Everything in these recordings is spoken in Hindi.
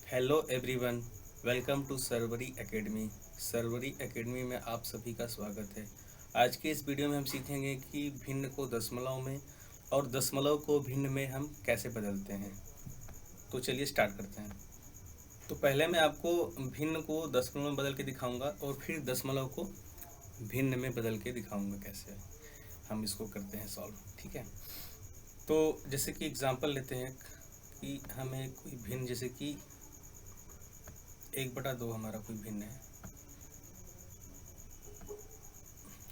Hello everyone, welcome to Sarvari academy. Sarvari academy में आप सभी का स्वागत है। आज के इस वीडियो में हम सीखेंगे कि भिन्न को दशमलव में और दशमलव को भिन्न में हम कैसे बदलते हैं। तो चलिए स्टार्ट करते हैं। तो पहले मैं आपको भिन्न को दशमलव में बदल के दिखाऊंगा और फिर दशमलव को भिन्न में बदल के दिखाऊंगा कैसे हम इसको करते हैं सॉल्व। ठीक है, तो जैसे कि एग्जांपल लेते हैं कि हमें कोई भिन्न, जैसे कि 1/2 हमारा कोई भिन्न है।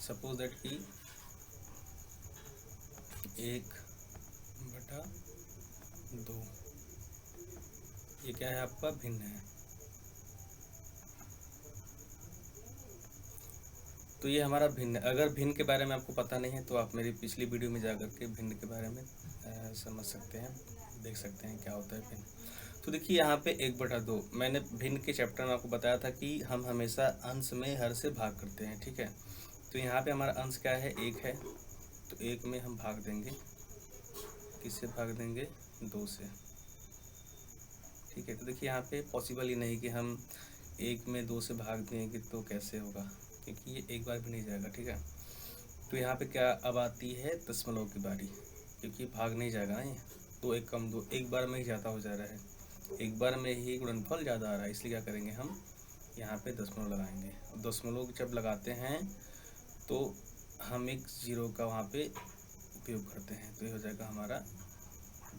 सपोज दैट कि 1/2 ये क्या है, आपका भिन्न है। तो ये हमारा भिन्न है। अगर भिन्न के बारे में आपको पता नहीं है तो आप मेरी पिछली वीडियो में जाकर के भिन्न के बारे में समझ सकते हैं, देख सकते हैं क्या होता है भिन्न। तो देखिए यहाँ पे 1/2 मैंने भिन्न के चैप्टर में आपको बताया था कि हम हमेशा अंश में हर से भाग करते हैं। ठीक है, तो यहाँ पे हमारा अंश क्या है, 1 है। तो 1 में हम भाग देंगे, किससे भाग देंगे, 2 से। ठीक है, तो देखिए यहाँ पे पॉसिबल ही नहीं कि हम 1 में 2 से भाग देंगे तो कैसे होगा, क्योंकि ये एक बार भी नहीं जाएगा। ठीक है, तो यहाँ पे क्या अब आती है दशमलव की बारी, क्योंकि भाग नहीं जाएगा ना, ये 2 1 कम 2 एक बार में ही ज़्यादा हो जा रहा है, एक बार में ही गुणनफल ज़्यादा आ रहा है। इसलिए क्या करेंगे, हम यहाँ पे दशमलव लगाएंगे। दशमलव जब लगाते हैं तो हम एक जीरो का वहाँ पे उपयोग करते हैं, तो ये हो जाएगा हमारा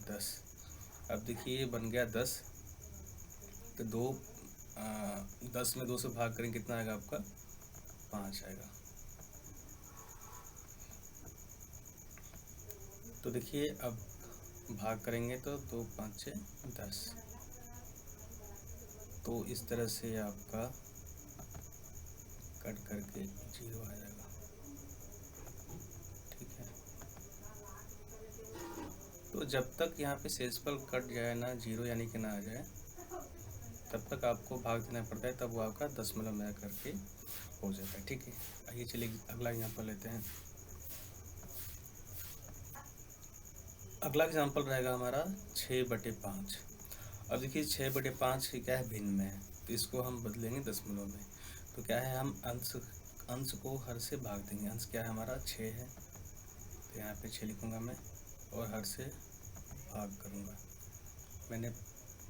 10। अब देखिए ये बन गया 10, तो 10 में 2 से भाग करेंगे, कितना आएगा आपका, 5 आएगा। तो देखिए अब भाग करेंगे तो 2 5 6 10। तो इस तरह से आपका कट करके 0 आ जाएगा। ठीक है, तो जब तक यहाँ पे शेषफल कट जाए ना, 0 यानी कि ना आ जाए, तब तक आपको भाग देना पड़ता है, तब वो आपका दशमलव में करके हो जाता है। ठीक है, आइए चलिए अगला एग्जाम्पल लेते हैं। अगला एग्जाम्पल रहेगा हमारा 6/5। अब देखिए 6/5 क्या है, भिन्न में है, तो इसको हम बदलेंगे दशमलव में। तो क्या है, हम अंश को हर से भाग देंगे। अंश क्या है हमारा, 6 है, तो यहाँ पे 6 लिखूँगा मैं और हर से भाग करूँगा। मैंने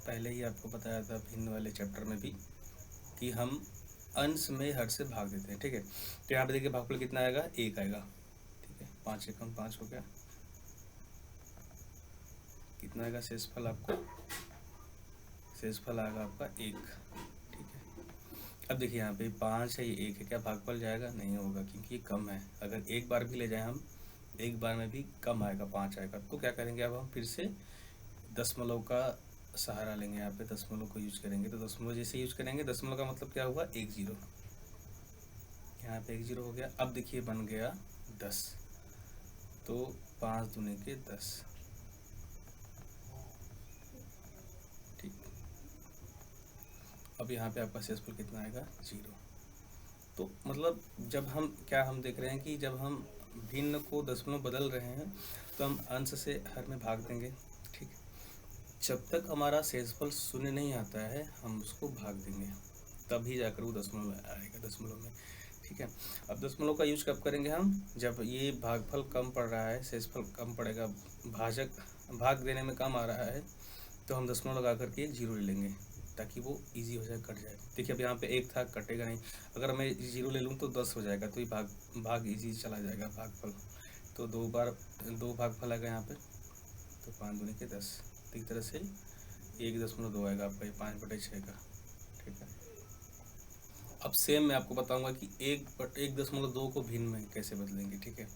पहले ही आपको बताया था भिन्न वाले चैप्टर में भी कि हम अंश में हर से भाग देते हैं। ठीक है, तो यहाँ पे देखिए भागफल कितना आएगा, 1 आएगा। ठीक है, 5 एकम 5 हो गया, कितना आएगा शेषफल, आपको शेषफल आएगा आपका 1। ठीक है, अब देखिए यहाँ पे 5 है, ये 1 है, क्या भागफल जाएगा, नहीं होगा, क्योंकि ये कम है। अगर एक बार भी ले जाए हम, एक बार में भी कम आएगा, 5 आएगा। तो क्या करेंगे, अब हम फिर से दशमलव का सहारा लेंगे। यहाँ पे दशमलव को यूज करेंगे, तो दशमलव जैसे यूज करेंगे, दशमलव का मतलब क्या हुआ, 1 0। यहाँ पे 1 0 हो गया। अब देखिए बन गया 10, तो 5 दूनी के 10। ठीक, अब यहाँ पे आपका शेषफल कितना आएगा, 0। तो मतलब जब हम देख रहे हैं कि जब हम भिन्न को दशमलव बदल रहे हैं तो हम अंश से हर में भाग देंगे। ठीक, जब तक हमारा शेषफल शून्य नहीं आता है हम उसको भाग देंगे, तभी जाकर वो दशमलव में आएगा, दशमलव में। ठीक है, अब दशमलव का यूज कब करेंगे हम, जब ये भागफल कम पड़ रहा है, शेषफल कम पड़ेगा, भाग देने में कम आ रहा है, तो हम दशमलव लगा करके 0 ले लेंगे, ताकि वो इजी हो जाए, कट जाए। देखिए अब यहाँ पे 1 था, कटेगा नहीं। अगर मैं 0 ले लूँ तो 10 हो जाएगा, तो ये भाग इजी चला जाएगा भागफल। तो 2 भागफल आएगा यहाँ पे, तो 5 दूनी के 10। तो एक तरह से 1.2 आएगा आपका, ये 5/6 का। ठीक है, अब सेम मैं आपको बताऊंगा कि 1.2 को भिन्न में कैसे बदलेंगे। ठीक है,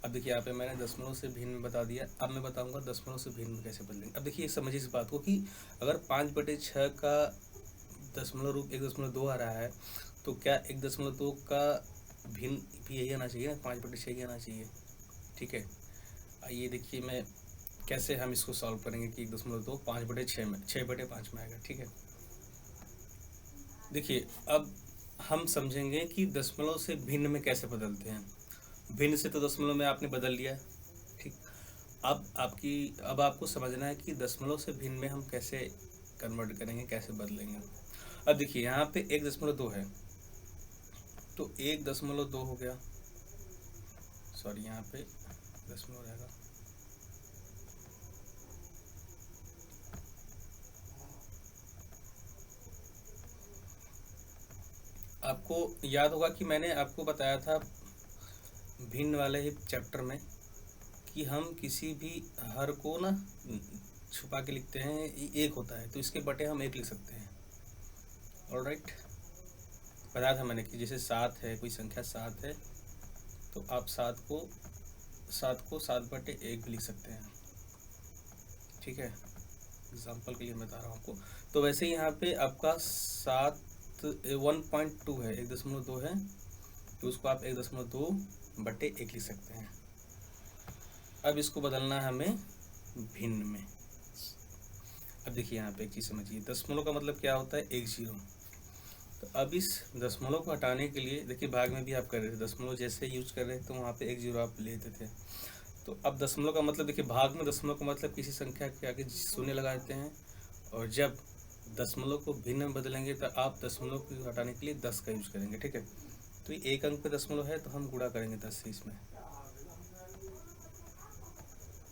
अब देखिए यहाँ पे मैंने दशमलव से भिन्न में बता दिया, अब मैं बताऊंगा दशमलव से भिन्न में कैसे बदलेंगे। अब देखिए समझिए इस बात को कि अगर 5/6 का दशमलव रूप 1.2 आ रहा है, तो क्या 1.2 का भिन्न भी यही आना चाहिए ना, 5/6 ही आना चाहिए। ठीक है, आइए देखिए मैं कैसे हम इसको सॉल्व करेंगे कि 1.2 5/6 में 6/5 में आएगा। ठीक है, देखिए अब हम समझेंगे कि दशमलव से भिन्न में कैसे बदलते हैं। भिन्न से तो दशमलव में आपने बदल लिया। ठीक, अब आपको समझना है कि दशमलव से भिन्न में हम कैसे कन्वर्ट करेंगे, कैसे बदलेंगे। अब देखिए यहाँ पे 1.2 है, तो 1.2 हो गया, सॉरी यहाँ पे दशमलव रहेगा, आपको याद होगा कि मैंने आपको बताया था भिन्न वाले ही चैप्टर में कि हम किसी भी हर को ना छुपा के लिखते हैं, एक होता है तो इसके बटे हम एक लिख सकते हैं। ऑलराइट, बताया था मैंने कि जैसे 7 है, कोई संख्या 7 है तो आप 7 को 7/1 भी लिख सकते हैं, ठीक है, एग्जाम्पल के लिए मैं बता रहा हूँ आपको। तो वैसे यहाँ पे आपका 1.2 है, 1.2 है, तो उसको आप 1.2/1 लिख सकते हैं। अब इसको बदलना है हमें भिन्न में। अब देखिए यहाँ पे एक चीज़ समझिए, दशमलव का मतलब क्या होता है, 1 0। तो अब इस दशमलव को हटाने के लिए देखिए भाग में भी आप कर रहे थे, दशमलव जैसे यूज कर रहे थे तो वहाँ पे 1 0 आप लेते थे। तो अब दशमलव का मतलब देखिए, भाग में दशमलव का मतलब किसी संख्या के आगे शून्य लगा देते हैं, और जब दशमलव को भिन्न में बदलेंगे तो आप दशमलव को हटाने के लिए 10 का यूज करेंगे, ठीक है। तो ये एक अंक पे दशमलव है तो हम गुणा करेंगे 10 से, इसमें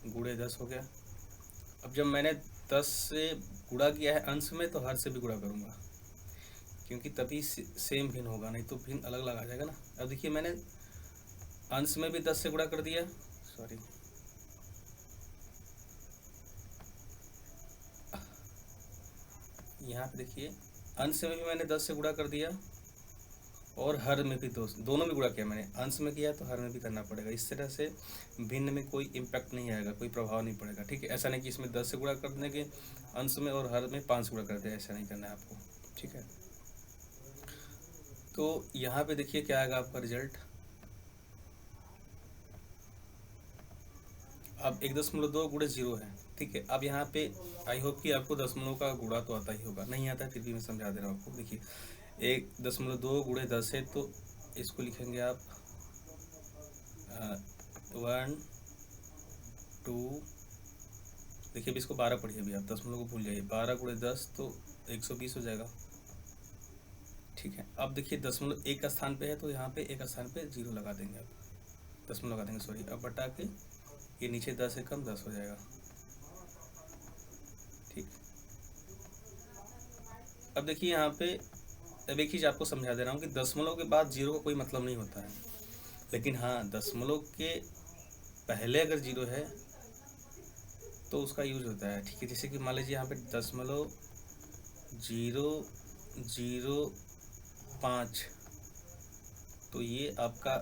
गुणे 10 हो गया। अब जब मैंने 10 से गुणा किया है अंश में, तो हर से भी गुणा करूँगा, क्योंकि तभी सेम भिन्न होगा, नहीं तो भिन्न अलग अलग आ जाएगा ना। अब देखिए मैंने अंश में भी 10 से गुणा कर दिया, सॉरी, यहाँ पे देखिए अंश में भी मैंने 10 से गुणा कर दिया, और हर में भी दोनों में गुणा किया मैंने, अंश में किया तो हर में भी करना पड़ेगा। इस तरह से भिन्न में कोई इम्पैक्ट नहीं आएगा, कोई प्रभाव नहीं पड़ेगा, ठीक है। ऐसा नहीं कि इसमें 10 से गुणा कर देंगे अंश में और हर में 5 से गुणा कर दे, ऐसा नहीं करना है आपको, ठीक है। तो यहाँ पे देखिए क्या आएगा आपका रिजल्ट। अब 1.2 गुणे 0 है, ठीक है। अब यहाँ पे आई होप कि आपको दशमलव का गुणा तो आता ही होगा, नहीं आता फिर भी मैं समझा दे रहा हूँ आपको। देखिए 1.2 गुणे 10 है, तो इसको लिखेंगे आप 1 2, देखिए अब इसको 12 पढ़िए, अभी आप दशमलव को भूल जाइए, 12 गुणे 10 तो 120 हो जाएगा, ठीक है। अब देखिए दशमलव एक स्थान पे है तो यहाँ पे एक स्थान पे 0 लगा देंगे, आप दशमलव लगा देंगे, सॉरी। अब बटा के ये नीचे 10 है कम 10 हो जाएगा, ठीक। अब देखिए यहाँ पे अब एक चीज़ आपको समझा दे रहा हूँ कि दशमलव के बाद 0 का कोई मतलब नहीं होता है, लेकिन हाँ दशमलव के पहले अगर 0 है तो उसका यूज होता है, ठीक है। जैसे कि मान लीजिए यहाँ पे 0.005, तो ये आपका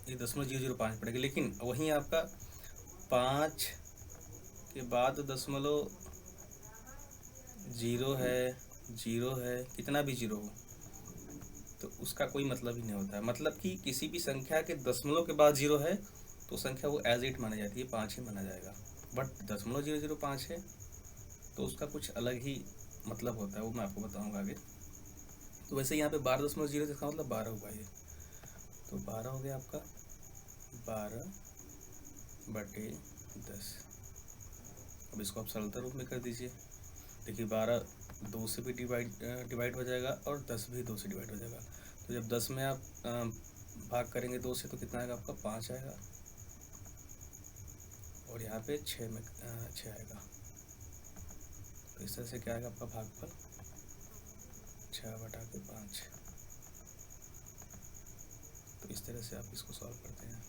ये 0.005 पड़ेगा, लेकिन वहीं आपका 5 के बाद 0.0 है, 0 है, कितना भी 0 हो तो उसका कोई मतलब ही नहीं होता है। मतलब कि किसी भी संख्या के दशमलव के बाद 0 है तो संख्या वो एज इट मानी जाती है, 5 ही माना जाएगा। बट 0.005 है तो उसका कुछ अलग ही मतलब होता है, वो मैं आपको बताऊंगा आगे। तो वैसे यहाँ पे 12.0 इसका मतलब 12 हुआ ये, तो 12 हो गया आपका 12/10। अब इसको आप सरलता रूप में कर दीजिए। देखिए 12 2 से भी डिवाइड हो जाएगा और 10 भी 2 से डिवाइड हो जाएगा। तो जब 10 में आप भाग करेंगे 2 से तो कितना आएगा आपका 5 आएगा, और यहाँ पे 6 में 6 आएगा। तो इस तरह से क्या आएगा आपका भागफल 6/5। तो इस तरह से आप इसको सॉल्व करते हैं।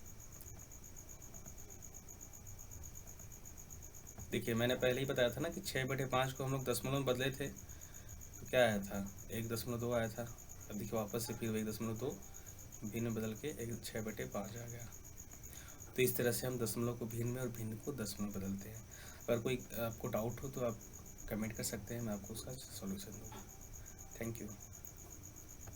देखिए मैंने पहले ही बताया था ना कि 6/5 को हम लोग दशमलव में बदले थे, तो क्या आया था 1.2 आया था। अब देखिए वापस से फिर 1.2 भिन्न में बदल के 6/5 आ गया। तो इस तरह से हम दशमलव को भिन्न में और भिन्न को दशमलव में बदलते हैं। अगर कोई आपको डाउट हो तो आप कमेंट कर सकते हैं, मैं आपको उसका सॉल्यूशन दूँगा। Thank you.